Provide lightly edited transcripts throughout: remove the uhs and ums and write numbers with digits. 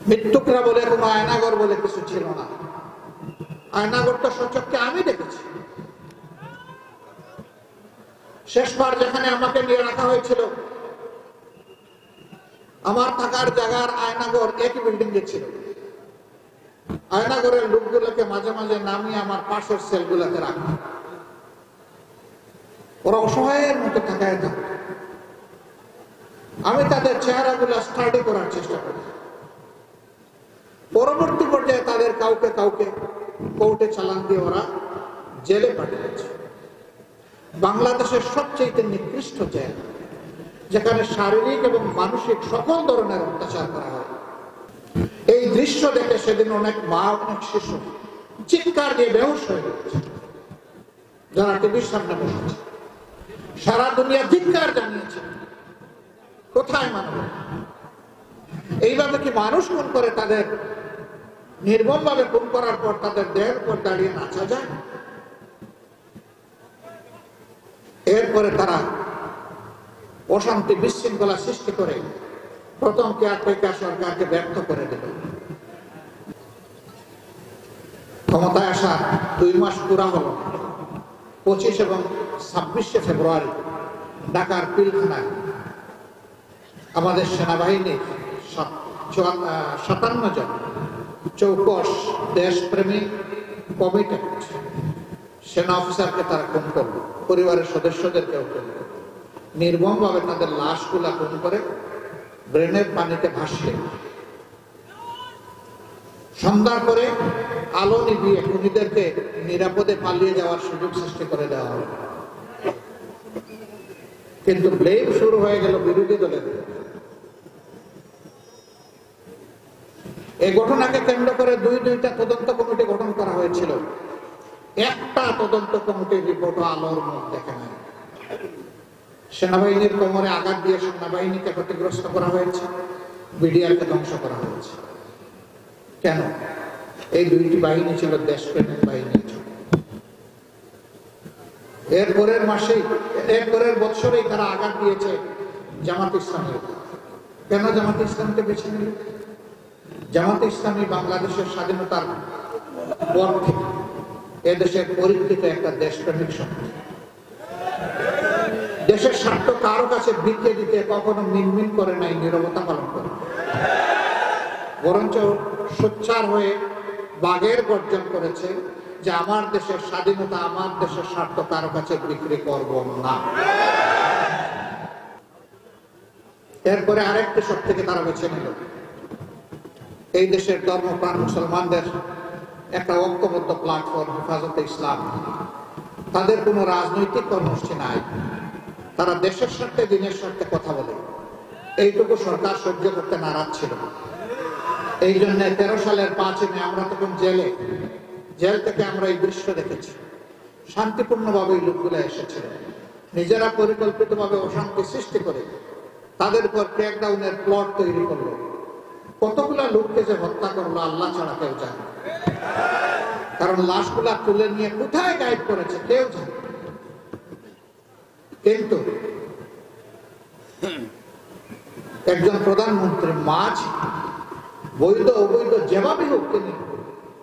মৃত্যুকরা বলে কোনো আয়নাগর বলে কিছু ছিল না। আয়নাগরটা সচক্ষে আমি দেখেছি। শেষবার যেখানে আমাকে নিয়ে রাখা হয়েছিল, আমার থাকার জায়গার আয়নাগর একই বিল্ডিং এ ছিল। আয়নাগরের লোকগুলোকে মাঝে মাঝে নামিয়ে আমার পাশের সেলগুলোতে রাখা। ওরা অসহায়ের মতো থাকায় থাকত। আমি তাদের চেহারাগুলো স্টাডি করার চেষ্টা করি। পরবর্তী পর্যায়ে তাদের কাউকে কাউকে কোর্টে চালান দিয়ে ওরা জেলে পাঠিয়েছে। বাংলাদেশের সবচেয়ে নিকৃষ্ট জেল, যেখানে শারীরিক এবং মানসিক সকল ধরনের অত্যাচার করা হয়। এই দৃশ্য দেখে সেদিন অনেক মা, অনেক শিশু চিৎকার দিয়ে বেহুশ হয়ে গেছে, যারা টিভির সামনে বসেছে। সারা দুনিয়া ধিক্কার জানিয়েছে, কোথায় মানব? এইভাবে কি মানুষ খুন করে তাদের নির্মম ভাবে খুন করার পর তাদের দেহের উপর দাঁড়িয়ে নাচা যায়? এরপরে তারা অশান্তি বিশৃঙ্খলা সৃষ্টি করে প্রথম কেয়ারটেকার সরকারকে ব্যর্থ করে দিল। ক্ষমতায় আসা 2 মাস পুরা হল। 25 এবং 26শে ফেব্রুয়ারি ঢাকার পিলখানায় আমাদের সেনাবাহিনীর 57 জন চৌকস দেশপ্রেমী কমিটেড সেনা অফিসারকে তারা খুন করল, পরিবারের সদস্যদেরকেও খুন করল। নির্মম ভাবে তাদের লাশগুলা খুন করে ব্রেনের পানিতে ভাসিয়ে সন্ধ্যার পরে আলো নিভিয়ে খুনিদেরকে নিরাপদে পালিয়ে যাওয়ার সুযোগ সৃষ্টি করে দেওয়া হবে। কিন্তু ব্লেম শুরু হয়ে গেল বিরোধী দলের। এই ঘটনাকে কেন্দ্র করে দুইটা তদন্ত কমিটি গঠন করা হয়েছিল। একটা তদন্ত কমিটির রিপোর্ট আলোর মুখ দেখে নাই। সেনাবাহিনীর কোমরে আঘাত দিয়ে সেনাবাহিনীকে ক্ষতিগ্রস্ত করা হয়েছে, বিডিআরকে ধ্বংস করা হয়েছে। কেন? এই দুইটি বাহিনী ছিল দেশপ্রেমিক বাহিনী। এরপরের বছরেই তারা আঘাত দিয়েছে জামাত ইসলামী। কেন জামাত ইসলামকে বেছে নিল? জামাত ইসলামী বাংলাদেশের স্বাধীনতার পর থেকে এদেশের পরীক্ষিত একটা দেশপ্রেমিক শক্তি। দেশের স্বার্থ কারো কাছে বিকিয়ে দিতে কখনো মিনমিন করে নাই, নীরবতা পালন করে, বরঞ্চ সোচ্চার হয়ে বাঘের গর্জন করেছে যে আমার দেশের স্বাধীনতা, আমার দেশের স্বার্থ কারো কাছে বিক্রি করব না। এরপরে আরেকটি শক্তিকে তারা বেছে নিল, এই দেশের ধর্মপ্রাণ মুসলমানদের একটা ঐক্যবদ্ধ প্ল্যাটফর্ম হেফাজতে ইসলাম। তাদের কোনো রাজনৈতিক কর্মসূচি নাই, তারা দেশের স্বার্থে দিনের স্বার্থে কথা বলে। এইটুকু সরকার সহ্য করতে নারাজ ছিল। এই জন্য 13 সালের 5 মে আমরা তখন জেল থেকে আমরা এই দৃশ্য দেখেছি। শান্তিপূর্ণভাবে এই লোকগুলো এসেছিল, নিজেরা পরিকল্পিতভাবে অশান্তি সৃষ্টি করে তাদের উপর ক্র্যাকডাউনের প্লট তৈরি করলো। কতগুলা লোককে যে হত্যা করলো আল্লাহ ছাড়া কেউ জানে, কারণ লাশগুলা তুলে নিয়ে কোথায় গায়েব করেছে কেউ জানে। কিন্তু একজন প্রধানমন্ত্রী মাঝ বৈধ অবৈধ যেভাবে হোক তিনি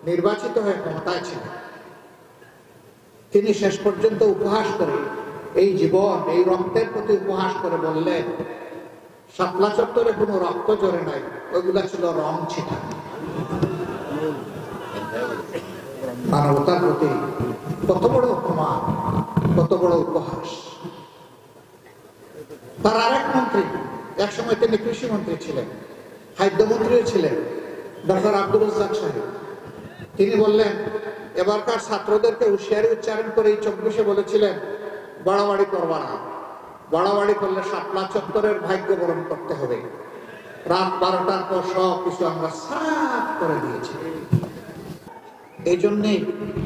নির্বাচিত হয়ে ক্ষমতায় ছিলেন। তিনি শেষ পর্যন্ত উপহাস করে, এই জীবন এই রক্তের প্রতি উপহাস করে বললেন, শাপলা চত্বরে কোনো রক্ত জড়ে নাই, ওইগুলা ছিল রং ছিটা। মানবতার প্রতি কত বড় অপমান, কত বড় উপহাস। তার আরেক মন্ত্রী, একসময় তিনি কৃষি মন্ত্রী ছিলেন, খাদ্যমন্ত্রীও ছিলেন, ডক্টর আব্দুল রাজ্জাক সাহেব, তিনি বললেন এবারকার ছাত্রদেরকে হুঁশিয়ারি উচ্চারণ করে এই 24-এ বলেছিলেন বাড়াবাড়ি করবা না, বাড়াবাড়ি করলে শাপলা চত্বরের ভাগ্য বরণ করতে হবে। রাত 12টার পর সব কিছু আমরা সাফ করে দিয়েছি। এই জন্যই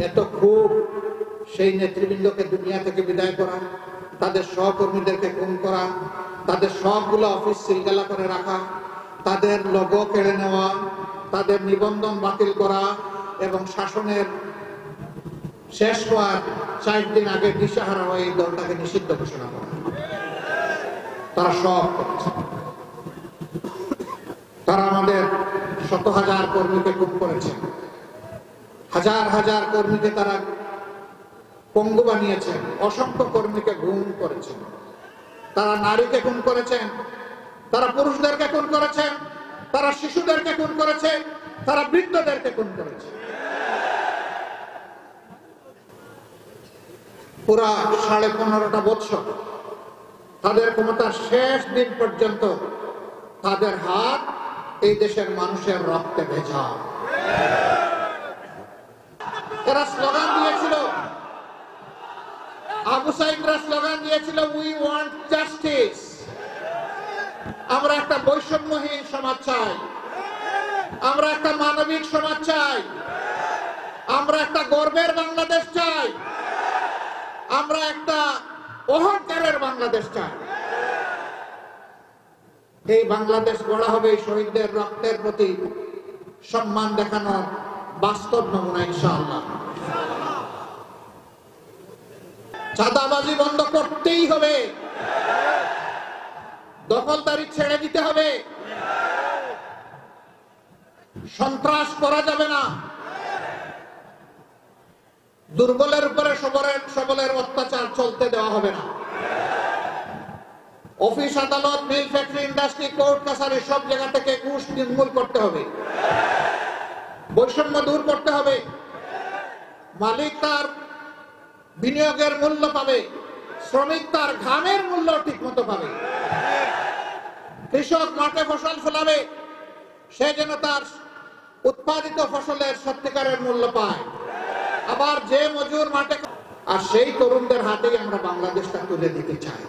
এত খুব সেই নেতৃবৃন্দকে দুনিয়া থেকে বিদায় করা, তাদের সহকর্মীদেরকে খুন করা, তাদের সবগুলো অফিস সিলগালা করে রাখা, তাদের লোগো কেড়ে নেওয়া, তাদের নিবন্ধন বাতিল করা এবং শাসনের শেষ হওয়ার 4 দিন আগে দিশাহারা হয়ে এই দলটাকে নিষিদ্ধ ঘোষণা করা। তারা সব করেছে। তারা আমাদের শত হাজার কর্মীকে খুন করেছে, হাজার হাজার কর্মীকে তারা পঙ্গু বানিয়েছেন, অসংখ্য কর্মীকে গুম করেছেন। তারা নারীকে খুন করেছেন, তারা পুরুষদেরকে খুন করেছেন, তারা শিশুদেরকে খুন করেছে, তারা বৃদ্ধদেরকে খুন করেছে। পুরা 15.5 বছর তাদের ক্ষমতার শেষ দিন পর্যন্ত তাদের হাত এই দেশের মানুষের রক্তে ভেজা। এরা স্লোগান দিয়েছিল, আবু সাইদরা স্লোগান দিয়েছিল, উই ওয়ান্ট জাস্টিস। আমরা একটা বৈষম্যহীন সমাজ চাই, আমরা একটা মানবিক সমাজ চাই, আমরা একটা গর্বের বাংলাদেশ চাই, আমরা একটা অহংকারের বাংলাদেশ চাই। এই বাংলাদেশ গড়া হবে শহীদদের রক্তের প্রতি সম্মান দেখানোর বাস্তব নমুনা ইনশাআল্লাহ। চাঁদাবাজি বন্ধ করতেই হবে, দখলদারি ছেড়ে দিতে হবে, সন্ত্রাস করা যাবে না, দুর্বলের উপরে সবলের অত্যাচার চলতে দেওয়া হবে না। অফিস আদালত, মিল, ফ্যাক্টরি, ইন্ডাস্ট্রি, কোর্ট কাছারি সব জায়গা থেকে ঘুষ নির্মূল করতে হবে, বৈষম্য দূর করতে হবে। মালিক তার বিনিয়োগের মূল্য পাবে, শ্রমিক তার ঘামের মূল্য ঠিক মতো পাবে। কৃষক মাঠে ফসল ফলাবে, সে যেন তার উৎপাদিত ফসলের সত্যিকারের মূল্য পায়। আবার যে মজুর মাঠে, আর সেই তরুণদের হাতেই আমরা বাংলাদেশটা তুলে দিতে চাই।